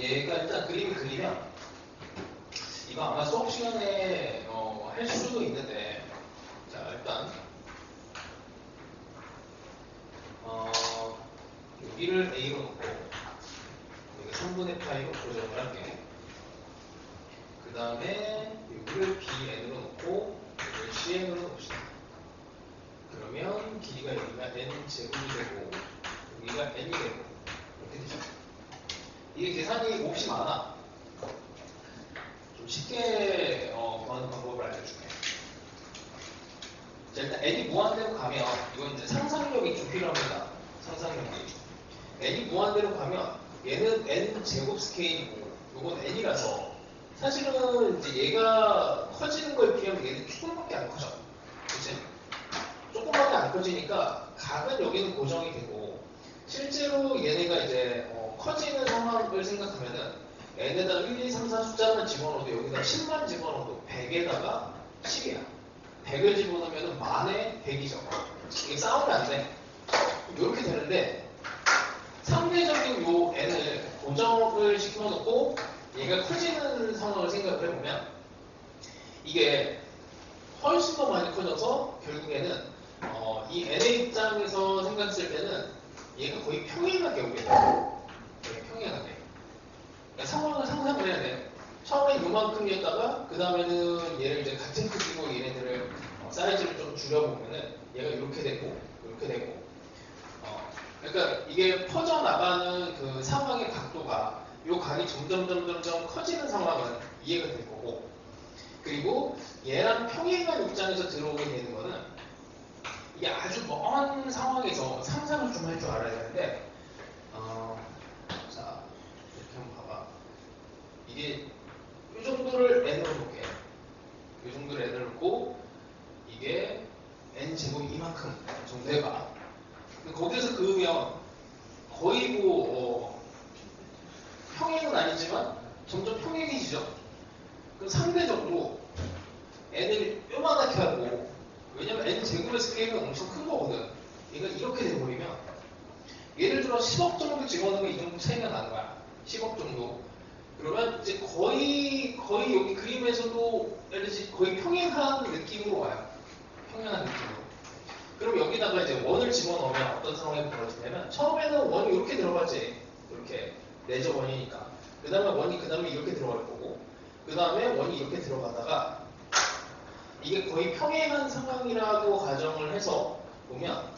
얘가 일단 그림을 그리면 이거 아마 수업 시간에 할 수도 있는데, 자 일단 여기를 A로 놓고 여기 3분의 파이로 고정을 할게. 그 다음에 여기를 BN으로 놓고 여기를 CN으로 놓읍시다. 그러면 길이가 여기가 N제곱이 되고 여기가 N이 되고 이렇게 되죠. 이게 계산이 몹시 많아. 좀 쉽게 구하는 방법을 알려줄게. 자, 일단 N이 무한대로 가면 이건 이제 상상력이 좀 필요합니다. 상상력이. N이 무한대로 가면 얘는 N제곱 스케일이고 이건 N이라서 사실은 이제 얘가 커지는 거에 비하면 얘는 조금밖에 안 커져. 그치? 조금밖에 안 커지니까 각은 여기는 고정이 되고 실제로 얘네가 이제 커지는 상황을 생각하면은 n에다가 1, 2, 3, 4 숫자만 집어넣어도 여기다 10만 집어넣어도 100에다가 10이야. 100을 집어넣으면 만에 100이죠. 이게 싸우면 안 돼. 이렇게 되는데 상대적인 요 n을 고정을 시켜놓고 얘가 커지는 상황을 생각을 해보면 이게 훨씬 더 많이 커져서 결국에는 이 n의 입장에서 생각했을 때는 얘가 거의 평행하게 오게 돼요. 거의 평행하게. 그러니까 상황을 상상을 해야 돼. 처음엔 요만큼이었다가 그 다음에는 얘를 이제 같은 크기로 얘네들을 사이즈를 좀 줄여보면은 얘가 이렇게 되고 이렇게 되고 그러니까 이게 퍼져나가는 그 상황의 각도가 요 각이 점점 커지는 상황은 이해가 될 거고 그리고 얘랑 평행한 입장에서 들어오게 되는 거는 이게 아주 먼 상황에서 상상을 좀 할 줄 알아야 되는데 자 이렇게 한번 봐봐. 이게 이 정도를 n으로 놓게. 이 정도를 n을 놓고 이게 n제곱이 이만큼 정도 해봐. 거기에서 그으면 거의 뭐 평행은 아니지만 점점 평행해지죠. 그럼 상대적으로 n을 요만하게 하고 왜냐면 n제곱의 스케일은 엄청 큰 거거든. 얘가 이렇게 돼버리면 예를 들어 10억 정도 집어넣으면 이 정도 차이가 나는 거야. 10억 정도. 그러면 이제 거의 여기 그림에서도 거의 평행한 느낌으로 와요. 평행한 느낌으로. 그럼 여기다가 이제 원을 집어넣으면 어떤 상황이 벌어지냐면 처음에는 원이 이렇게 들어가지. 이렇게 내적 원이니까. 그 다음에 원이 그 다음에 이렇게 들어갈 거고 그 다음에 원이 이렇게 들어가다가 이게 거의 평행한 상황이라고 가정을 해서 보면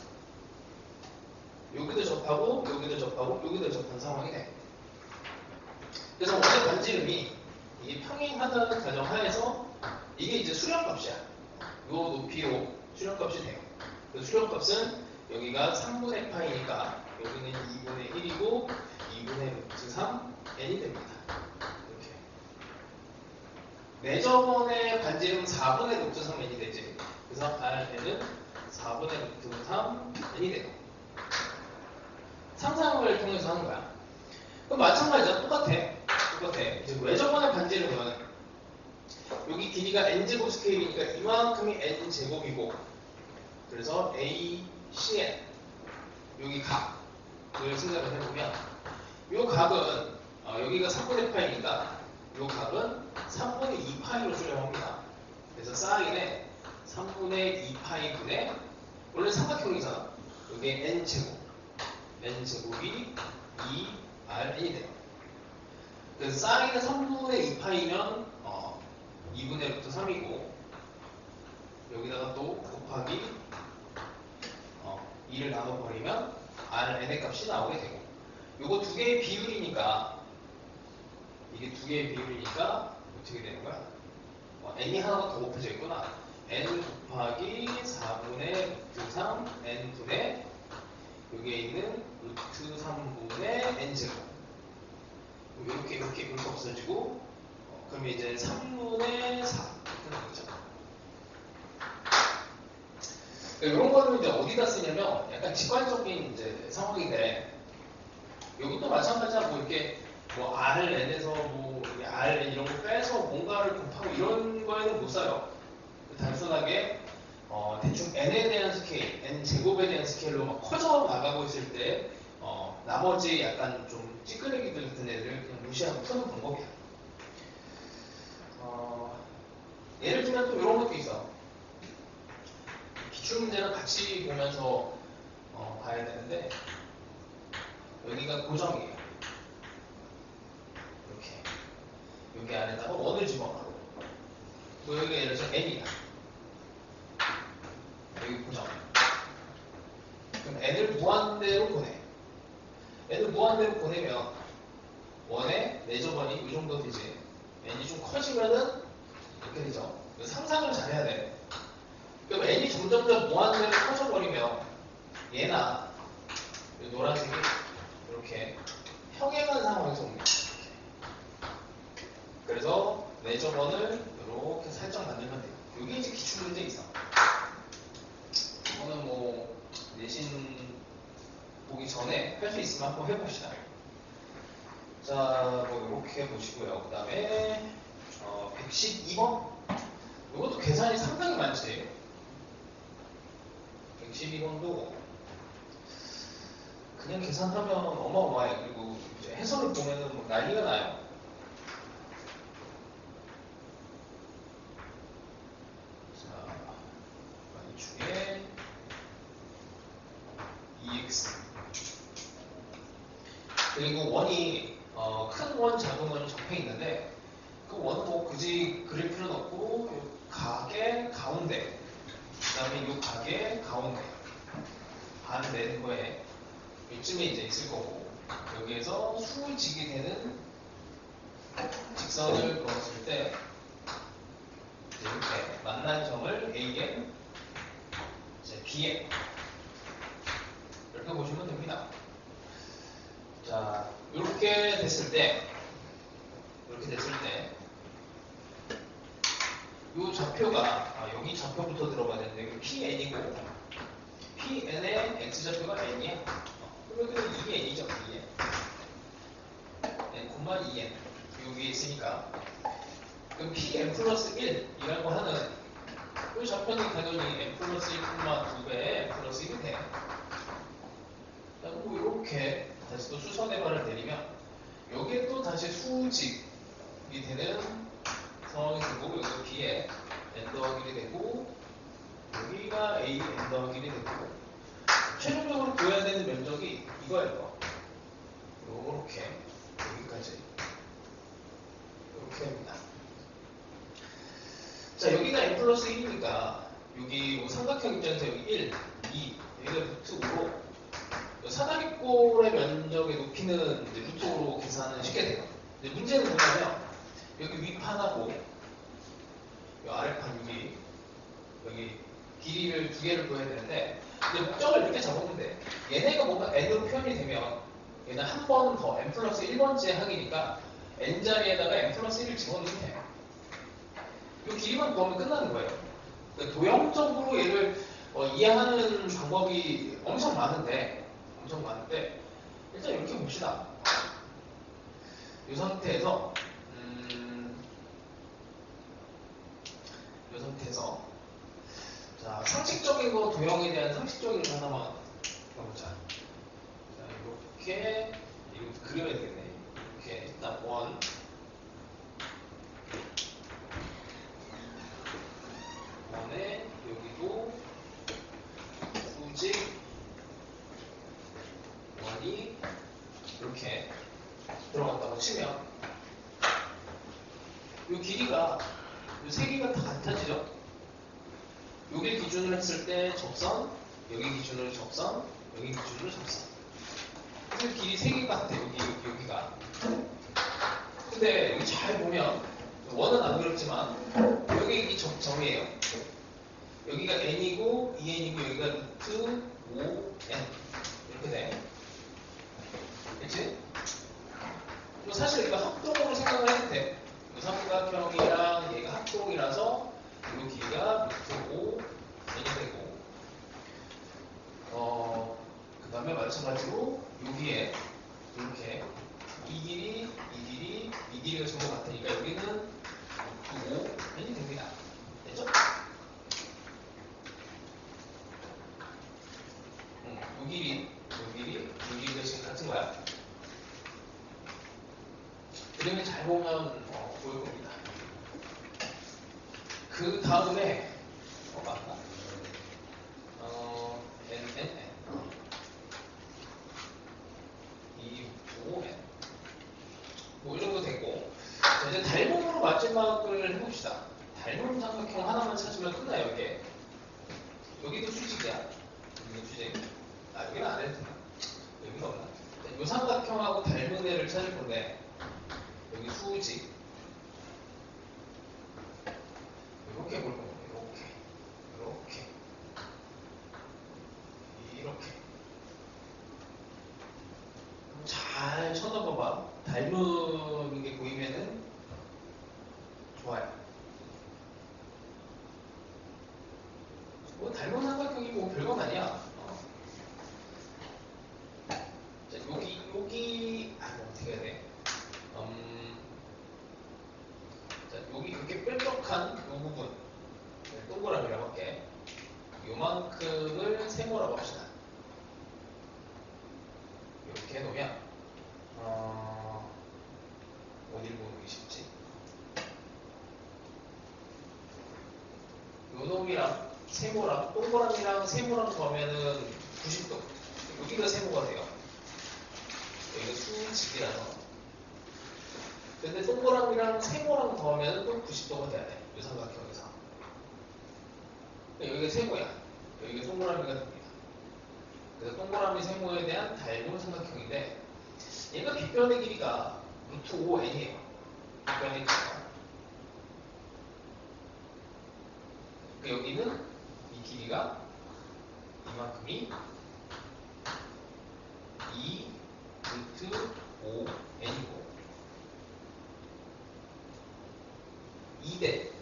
여기도 접하고 여기도 접하고 여기도 접한 상황이 돼. 그래서 원의 반지름이 이게 평행하다는 가정하에서 이게 이제 수렴값이야. 요 높이로 수렴값이 돼요. 그 수렴값은 여기가 3분의 파이니까 여기는 2분의 1이고 2분의 루트 3 n이 됩니다. 이렇게. 내저번의 반지름 4분의 루트 3 n이 되지. 그래서 rn은 4분의 루트 3 n이 돼요. 상상을 통해서 하는 거야. 그럼 마찬가지야. 똑같아. 이제 외저번의 반지름은 여기 길이가 n제곱 스케일이니까 이만큼이 n제곱이고 그래서 a, cn 여기 각을 생각을 해보면 이 각은 여기가 3분의 파이니까 이 각은 3분의 2파이로 수렴합니다. 그래서 사인에 3분의 2파이분의 원래 삼각형이잖아. 여기에 n제곱이 2rn이 돼요. 그래서 사인은 3분의 2파이면 2분의 루트 3이고 여기다가 또 곱하기 2를 나눠버리면 rn의 값이 나오게 되고 요거 두 개의 비율이니까 이게 두 개의 비율이니까 어떻게 되는 거야? n이 하나가 더 곱해져 있구나. n 곱하기 4분의 루트 3 n분의 여기에 있는 루트 3분의 n제곱 이렇게 없어지고 그러면 이제 3분의 4 이렇게 나오죠. 이런 거는 이제 어디다 쓰냐면 약간 직관적인 이제 상황인데 여기도 마찬가지야. 뭐 이렇게 뭐 rn에서 뭐 rn 이런 거 빼서 뭔가를 곱하고 이런 거에는 못 써요. 단순하게 대충 n에 대한 스케일, n 제곱에 대한 스케일로 막 커져 나가고 있을 때 나머지 약간 좀 찌끄레기들 같은 애들을 그냥 무시하고 푸는 방법이야. 예를 들면 또 이런 것도 있어. 기출문제랑 같이 보면서 봐야 되는데 여기가 고정이에요. 이렇게 여기 안에다가 원을 집어넣어. 뭐 여기가 예를 들어서 n이다. 여기 고정. 그럼 n을 무한대로 보내. n을 무한대로 보내면 원의 내저번이 이 정도 되지. n이 좀 커지면은 이렇게 되죠. 상상을 잘해야 돼. 그럼 n이 점점점 무한대로 커져버리면 얘나 이 노란색이 이렇게 평행한 상황에서 옵니다. 그래서 내저번을 이렇게 살짝 만들면 돼요. 이게 이제 기출문제 이상. 이거는 뭐 내신 보기 전에 할 수 있으면 한번 해봅시다. 자, 뭐 이렇게 보시고요. 그 다음에 112번. 이것도 계산이 상당히 많지. 112번도 그냥 계산하면 어마어마해. 그리고 이제 해설을 보면은 뭐 난리가 나요. 자, y축에 EX. 그리고 원이 큰 원, 작은 원이 적혀 있는데 그 원은 뭐 굳이 그릴 필요는 없고 요 각의 가운데, 그 다음에 요 각의 가운데 반 내는 거에 이쯤에 이제 있을 거고, 여기에서 수직이 되는 직선을 그었을 때 이렇게 만난 점을 AN, 이제 BN 이렇게 보시면 됩니다. 자, 이렇게 됐을 때 이 좌표가 여기 좌표부터 들어가야 되는데 여기 PN이고 PN의 X좌표가 N이야. 그럼 여기는 2N이죠. 2N. N, 2N. 여기에 있으니까 그럼 PN 플러스 1이라고 하는 이 좌표는 당연히 N 플러스 1, 2배의 N 플러스 1이 돼. 그리고 이렇게 다시 또 수선해발을 내리면 여기에 또 다시 수직이 되는 상황이 되고, 여기가 B에 N 더하기 1이 되고, 여기가 A N 더하기 1이 되고, 최종적으로 구해야 되는 면적이 이거예요. 요렇게 여기까지 이렇게 됩니다. 자, 여기가 N 플러스 1이니까 여기 뭐 삼각형 입장에서 여기 1, 2, 여기가 루트 5로 사다리꼴의 면적의 높이는 이제 루트 5로 계산은 쉽게 돼요. 근데 문제는 뭐냐면 여기 위판하고 이 아래판 여기 길이를 두 개를 구해야 되는데, 근데 목적을 이렇게 잡으면 돼. 얘네가 뭔가 n으로 표현이 되면 얘는 한 번 더 n 플러스 1번째 항이니까 n 자리에다가 n 플러스 1을 집어넣으면 돼. 이 길이만 구하면 끝나는 거예요. 그러니까 도형적으로 얘를 이해하는 방법이 엄청 많은데 일단 이렇게 봅시다. 이 상태에서 자, 상식적인 거, 도형에 대한 상식적인 거 하나만 해보자. 자, 이렇게 그려야 되겠네. 이렇게 일단 원에 여기도 수직 원이 이렇게 들어갔다고 치면 이 길이가 이 세 개가 다 같아지죠. 여기 기준으로 했을 때 접선, 여기 기준으로 접선, 여기 기준으로 접선. 그래서 길이 세 개가 같아. 여기가. 근데 여기 잘 보면 원은 안 그렇지만 여기 이 점이에요. 여기가 n이고 2n이고 여기가 루트 5n 이렇게 돼. 그치? 사실 이거 합동으로 생각을 해도 돼. 이 삼각형이랑 얘가 합동이라서 이 길이가 루트 5n이 되고, 그 다음에 마찬가지로 여기에 이렇게 이 길이가 전부 같으니까 여기는 루트 5n이 됩니다. 됐죠? 이 길이가 지금 보면 보일 겁니다. 그 다음에 맞나? n 이 5n 뭐 이 정도 되고, 자, 이제 닮음으로 마지막을 해봅시다. 닮음 삼각형 하나만 찾으면 끝나요. 이게 여기도 수직이야. 여기도 수직. 여기는 안 해도 되나? 여기가 없나? 자, 이 삼각형하고 닮은 애를 찾을 건데, 여기 수직. 이렇게 볼 겁니다. 이렇게. 잘 쳐다봐봐. 닮은 게 보이면은 좋아요. 뭐 닮은 삼각형이 뭐 별건 아니야. 자, 여기 뭐 어떻게 해야 돼? 자, 여기 이렇게 뾰족한 이 부분, 동그라미라고 할게. 요만큼을 세모라고 합시다. 이렇게 해놓으면 어디를 보는 게 쉽지? 요 놈이랑 세모랑 동그라미랑 세모랑 더하면은 90도. 여기가 세모가 돼요. 여기가 수직이라서. 근데 동그라미랑 세모랑 더하면은 또 90도가 돼야 돼. 이 삼각형에서. 여기가 세모야. 여기가 동그라미가 됩니다. 그래서 동그라미 세모에 대한 닮은 삼각형인데, 얘가 빗변의 길이가 루트 5n이에요. 빗변의 길이가. 여기는 이 길이가 이만큼이 2 루트 5n이고, 2대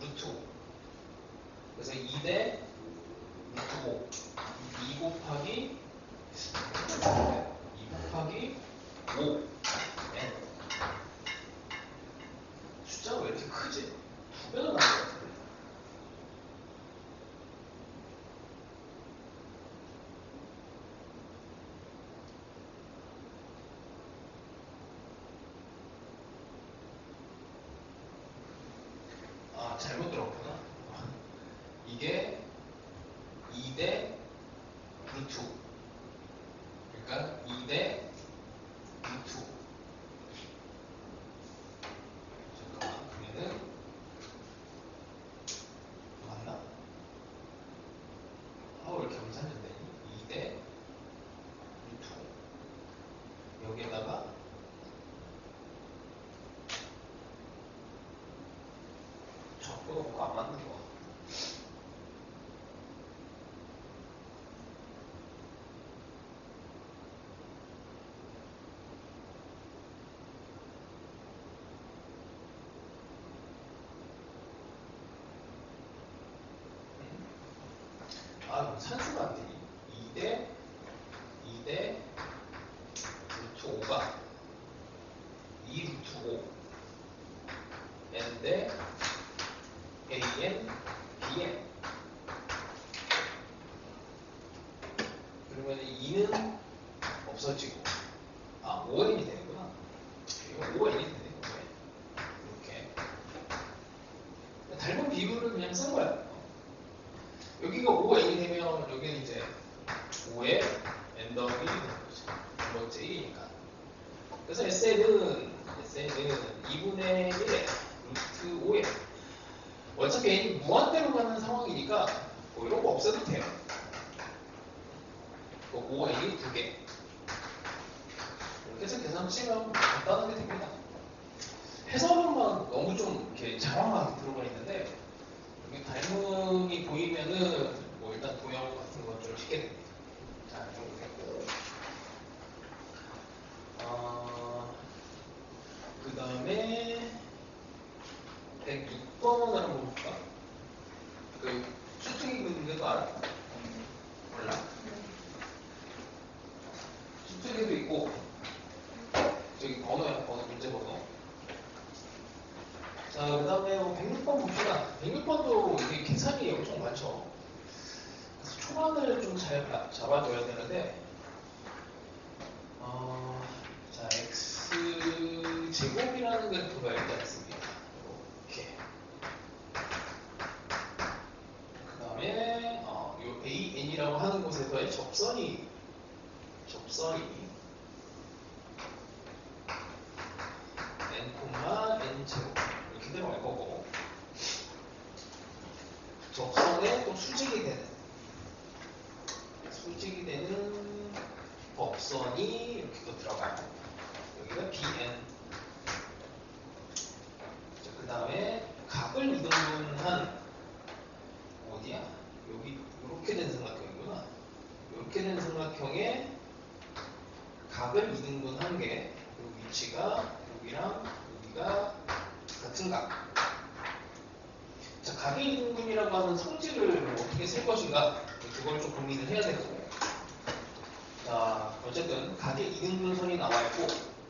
루트 5. 그래서 2대 루트 5. 2 곱하기 5 n. 숫자가 왜 이렇게 크지? 2배가 나온 것 같은데. 잘못 들었구나. 이게 2대 루트 5. 그러니까 2대 루트 5. 잠깐만, 그러면은 맞나? 왜 이렇게 엄살인데? 2대 루트 5. 여기에다가 적어놓고 안 맞는 거. 산수가 안 되니? 2대 루트 5가 2 루트 5 n대 an bn. 그러면 2는 없어지고 5n이 되는구나. 이거 5n이 되네. 이렇게 닮은 비율을 그냥 쓴 거야. 여기가 5n이 되면 여기는 이제 5의 n 더하기 1이 되는 거죠. 두 번째 1이니까. 그래서 SN은 2분의 1에 루트 5n. 어차피 n이 무한대로 가는 상황이니까 뭐 이런 거 없어도 돼요. 5n이 2개. 이렇게 해서 계산치면 간단하게 됩니다. 해설은만 너무 좀 이렇게 장황하게 들어가 있는데, 여기 닮음이 보이면은 뭐 일단 도형 같은 건 좀 쉽게 됩니다. 자, 이 정도 됐고, 그 다음에 106번을 한번 볼까? 그 수특이 그리는 거 알아? 몰라? 수특이도 있고, 저기 번호야, 문제 번호. 자, 그 다음에 106번 봅시다. 106번도 이게 계산이 엄청 많죠. 그래서 초반을 좀 잘 잡아줘야 되는데, 자, x 제곱이라는 곳에서의 접선이 n, n 제곱 이렇게 들어갈 거고, 접선에 또 수직이 되는 법선이 이렇게 또 들어가요. 여기가 bn. 그 다음에 각을 이등분한 어디야? 여기 이렇게 된 삼각형이구나. 이렇게 된 삼각형에 각을 이등분한 게 이 위치가 여기랑 여기가 같은 각. 자, 각의 이등분이라고 하는 성질을 어떻게 쓸 것인가, 그걸 좀 고민을 해야 되고. 자, 어쨌든 각의 이등분선이 나와 있고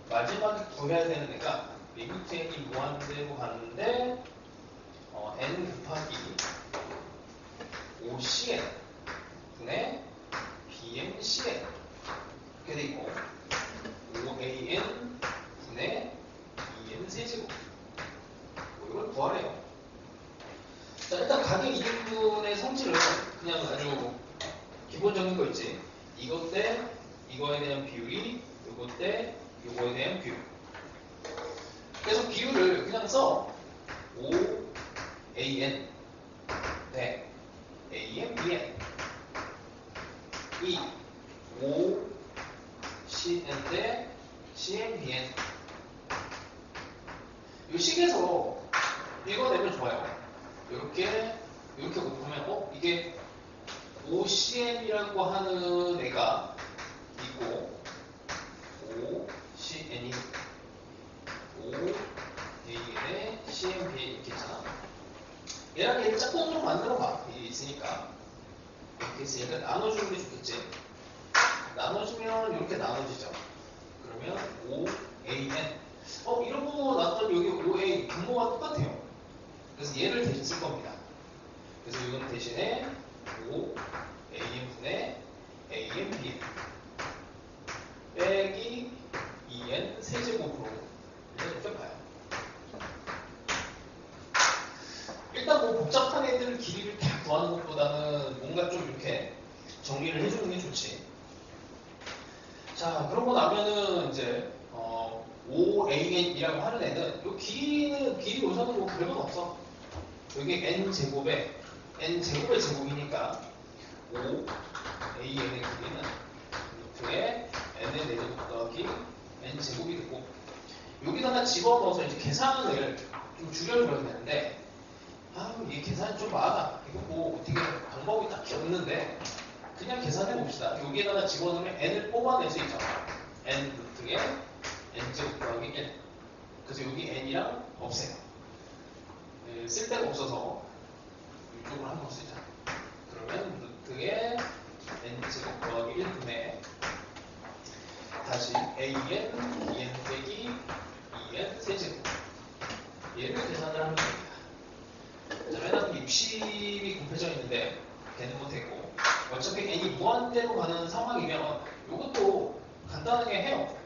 마지막에 구해야 되는 애가 리미트 n이 무한대로 가는데 n 곱하기 5cn 분의 bncn 이렇게 돼 있고, 5an 분의 2n 세제곱, 이걸 구하래요. 자, 일단 각의 이등분의 성질은 그냥 아주 기본적인 거 있지. 이것 대 이거에 대한 비율이 이것 대 이거에 대한 비율. 그래서 비율을 그냥 써. 5an 대 an bn 이 5cn 대 cn bn. 이 식에서 이거 내면 좋아요. 이렇게 곱하면 이게 5cn이라고 하는 애가 있고 5cn이 5an의 cnb에 있겠잖아. 얘랑 얘를 짝꿍으로 만들어봐. 이게 있으니까. 이렇게 있으니까 나눠주는 게 좋겠지. 나눠주면 이렇게 나눠지죠. 그러면 5an. 이러고 났더니 여기 5a 분모가 똑같아요. 그래서 얘를 대신 쓸 겁니다. 그래서 이건 대신에 5an 분의 an bn 빼기 2n 세제곱으로 이렇게 봐요. 일단 뭐 복잡한 애들 길이를 다 구하는 것보다는 뭔가 좀 이렇게 정리를 해주는 게 좋지. 자, 그러고 나면은 이제 5an이라고 하는 애는 요 길이 요소는 뭐 별건 없어. 여기 n제곱의 제곱이니까 5an의 길이는 루트에 n의 4제곱 더하기 n제곱이 되고, 여기다가 집어넣어서 이제 계산을 좀 줄여줘야 되는데, 이 계산이 좀 많아. 이거 뭐 어떻게 방법이 딱히 없는데 그냥 계산해 봅시다. 여기에다가 집어넣으면 n을 뽑아낼 수 있잖아. n 루트에 n제곱 더하기 1. 그래서 여기 n이랑 없애요. 쓸 데가 없어서 이쪽으로 한번 쓰자. 그러면 루트에 n제곱 더하기 1분의 다시 an, bn 빼기 2n 세제곱. 얘를 계산을 하면 됩니다. 자, 맨 앞에 60이 곱해져 있는데 걔는 못했고, 어차피 n이 무한대로 가는 상황이면 이것도 간단하게 해요.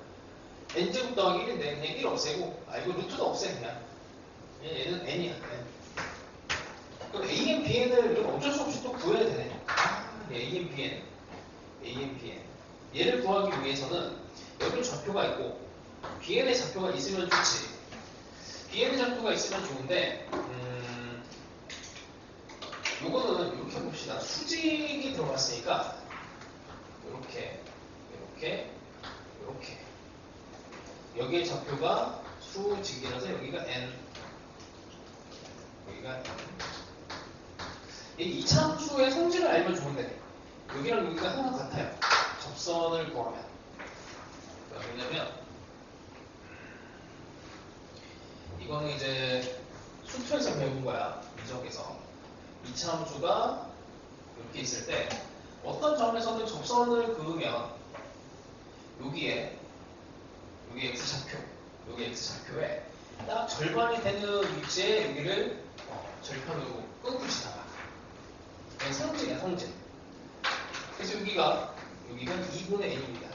n제곱 더하기 1인데 그냥 1 없애고, 이거 루트도 없애 그냥. 얘는 n이야. n. 그럼 an, bn을 어쩔 수 없이 또 구해야 되네. an, bn. 얘를 구하기 위해서는 여기 좌표가 있고 bn의 좌표가 있으면 좋지. bn의 좌표가 있으면 좋은데, 요거는 이렇게 봅시다. 수직이 들어갔으니까 이렇게 여기의 좌표가 수직이라서 여기가 n, 여기가 n. 이 이차함수의 성질을 알면 좋은데 여기랑 여기가 항상 같아요. 접선을 구하면. 왜냐면 이거는 이제 수투에서 배운 거야. 미적에서. 이차함수가 이렇게 있을 때 어떤 점에서는 접선을 그으면 여기에 x좌표에 딱 절반이 되는 위치에 여기를 절편으로 끊고 지나가. 성질이야, 성질. 그래서 여기가 2분의 n입니다.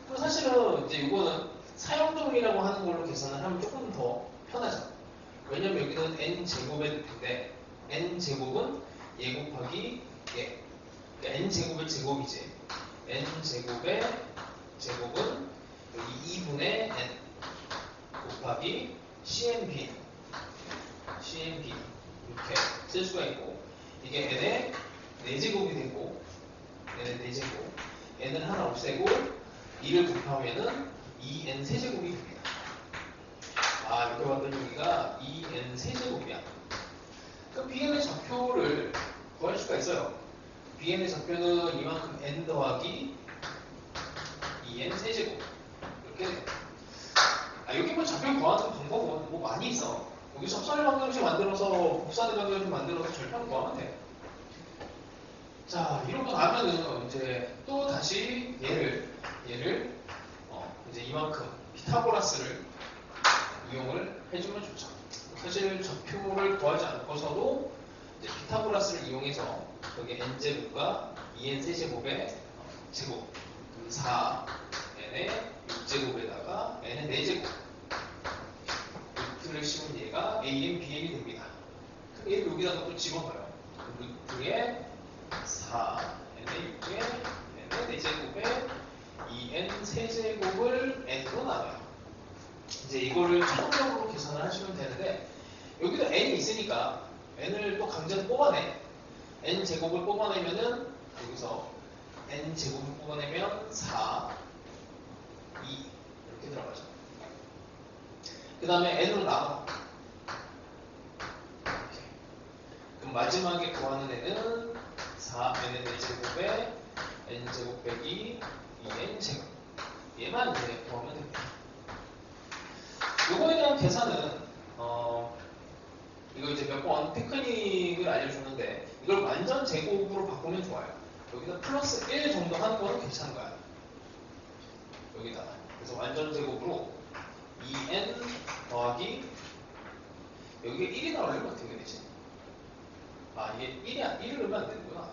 그리고 사실은 이제 이거는 사용점이라고 하는 걸로 계산을 하면 조금 더 편하죠. 왜냐면 여기는 n제곱의 루트인데 n제곱은 얘 곱하기 예. n제곱의 제곱이지. n제곱의 제곱은 여기 2분의 n 곱하기 cnb 이렇게 쓸 수가 있고, 이게 n의 4제곱이 되고, n의 4제곱, n을 하나 없애고 2를 곱하면은 2n 세제곱이 됩니다. 아, 이렇게 봤더니 여기가 2n 세제곱이야. 그럼 bn의 좌표를 구할 수가 있어요. bn의 좌표는 이만큼 n 더하기 2n 세제곱 이렇게 돼요. 아, 여기 뭐 좌표 구하는 방법은 뭐 많이 있어. 여기 접선의 방정식 만들어서 곱선의 방정식 만들어서 절편 구하면 돼. 자, 이러고 나면은 이제 또 다시 얘를 이제 이만큼 피타고라스를 이용을 해주면 좋죠. 사실 좌표를 구하지 않고서도 이제 피타고라스를 이용해서 여기 n제곱과 2n 세제곱의 제곱 4n의 6제곱에다가 n의 4제곱 루트를 씌운 얘가 an, bn이 됩니다. 그럼 얘를 여기다가 또 집어넣어요. 루트에 4 n의 6에 n의 4제곱에 2n 세제곱을 n으로 나눠요. 이제 이거를 차근적으로 계산을 하시면 되는데, 여기도 n이 있으니까 n을 또 강제로 뽑아내. n 제곱을 뽑아내면은 여기서 n 제곱을 뽑아내면 4, 2 이렇게 들어가죠. 그 다음에 n으로 나눠. 이렇게. 그럼 마지막에 구하는 n은 4n의 4제곱에 n제곱 빼기 2n 제곱. 얘만 이제 구하면 됩니다. 요거에 대한 계산은 이거 이제 몇 번 테크닉을 알려주는데, 이걸 완전 제곱으로 바꾸면 좋아요. 여기다 플러스 1 정도 하는 거는 괜찮은 거야. 여기다. 그래서 완전 제곱으로 2n 더하기, 여기에 1이 나오려면 어떻게 되지? 아, 이게 1을 넣으면 안 되는구나.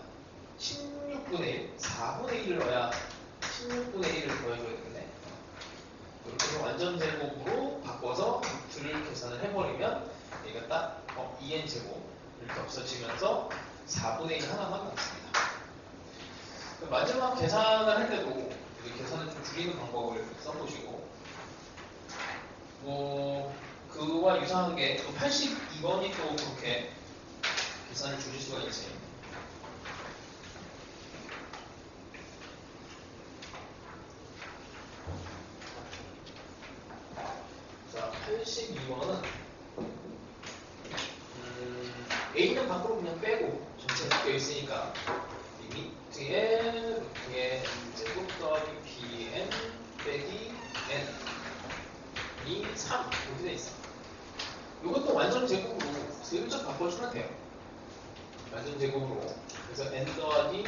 16분의 1, 4분의 1을 넣어야 16분의 1을 더해줘야 되겠네. 이렇게 해서 완전 제곱으로 바꿔서 루트를 계산을 해버리면 얘가 딱 2n 제곱 이렇게 없어지면서 4분의 1 하나만 남습니다. 마지막 계산을 할 때도 계산을 좀 줄이는 방법을 써보시고, 뭐 그와 유사한 게 또 82번이 또 그렇게 계산을 줄일 수가 있지. 자, 82번은 A는 밖으로 그냥 빼고 전체 바뀌어 있으니까 이 밑에 n제곱 더하기 bn 빼기 n이 3 이렇게 돼 있어. 이것도 완전 제곱으로 슬쩍 바꿔주면 돼요. 완전 제곱으로. 그래서 n 더하기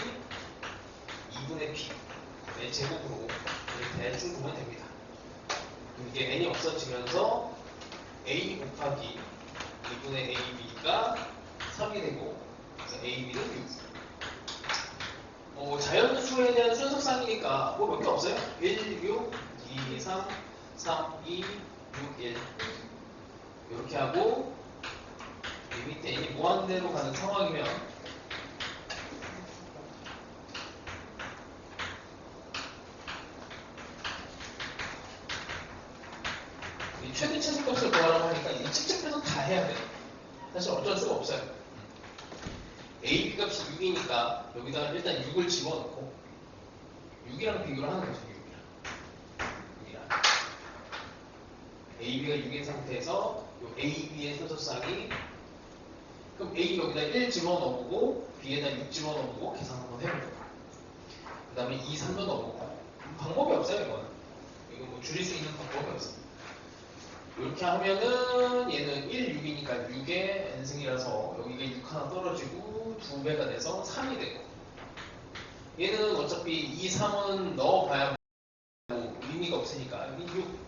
2분의 p 의 제곱으로 대충 보면 됩니다. 이게 n이 없어지면서 a 곱하기 2분의 ab가 3이 되고, 그래서 ab는 6. 자연수에 대한 순서상이니까 뭐 몇 개 없어요? 1, 6, 2, 3, 3, 2, 6, 1 이렇게 하고, 이 밑에 n이 무한대로 가는 상황이면 이 최대 최소값을 구하라고 하니까 이 직접해서 다 해야 돼. 사실 어쩔 수가 없어요. AB 값이 6이니까 여기다 일단 6을 집어넣고 6이랑 비교를 하는 거죠. 6이랑 AB가 6인 상태에서 요 AB의 순서상이, 그럼 A 여기다 1 집어넣어보고 B에다 6 집어넣어보고 계산 한번 해보죠. 그 다음에 2, 3도 넣어보고. 방법이 없어요. 이건 뭐 줄일 수 있는 방법이 없어요. 이렇게 하면은 얘는 1, 6이니까 6의 n승이라서 여기가 6 하나 떨어지고 2배가 돼서 3이 되고, 얘는 어차피 2, 3은 넣어봐야 뭐 의미가 없으니까 여기 6,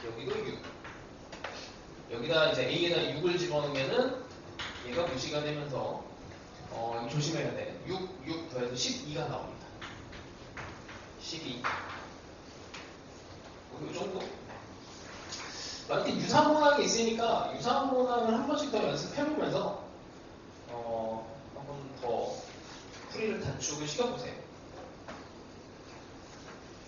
여기도 6. 여기다 이제 A에다 6을 집어넣으면은 얘가 무시가 되면서 조심해야 돼. 6 더해서 12가 나옵니다. 12. 이 정도. 이렇게 유사문항이 있으니까 유사문항을 한 번씩 더 연습해보면서 한 번 더 풀이를 단축을 시켜보세요.